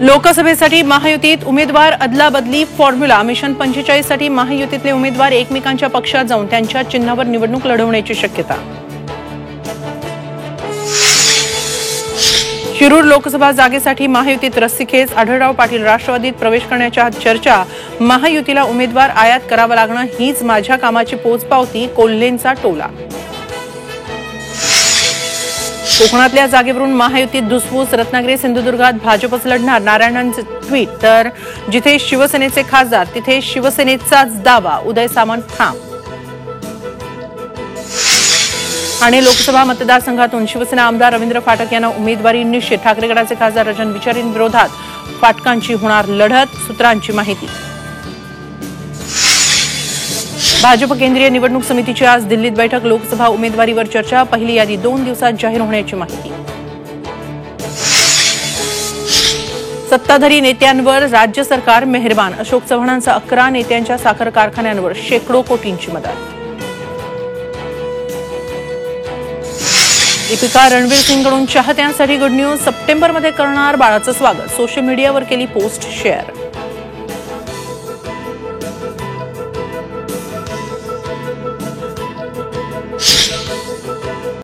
लोकसभेसाठी महायुतीत उमेदवार अदलाबदली formula mission 45 साठी महायुतीतले उमेदवार एकमेकांच्या पक्षात जाऊन त्यांच्या चिन्हावर निवडणूक लढवण्याची शक्यता। शिरूर लोकसभा जागेसाठी महायुतीत रस्सीखेच, आढळराव पाटील राष्ट्रवादीत प्रवेश करण्याच्या चर्चा। महायुतीला उमेदवार आयात करावा लागणं हीच माझ्या कामाची पोचपावती, कोल्हेंचा टोला। कोकणातल्या जागेवरून महायुतीत धुसफूस, रत्नागिरी सिंधुदुर्गात भाजपच लढणार, नारायणांचे ट्विट। तर जिथे शिवसेनेचे खासदार तिथे शिवसेनेचाच दावा, उदय सामंत ठाम। ठाणे लोकसभा मतदारसंघातून शिवसेना आमदार रवींद्र फाटक यांना उमेदवारी निश्चित। ठाकरे गटाचे खासदार राजन विचारेंविरोधात फाटकांची होणार लढत, सूत्रांची माहिती। भाजप केंद्रीय निवडणूक समितीची आज दिल्लीत बैठक, लोकसभा उमेदवारीवर चर्चा। पहिली यादी 2 दिवसात जाहीर होण्याची माहिती। सत्ताधारी नेत्यांवर राज्य सरकार मेहरबान, अशोक चव्हाणांचा 11 नेत्यांच्या साखर कारखान्यांवर शेकडो कोटींची मदत। दीपिका रणवीर सिंगकडून चाहत्यांसाठी गुड न्यूज, सप्टेंबरमध्ये करणार बाळाचं स्वागत, सोशल मीडियावर केली पोस्ट शेअर।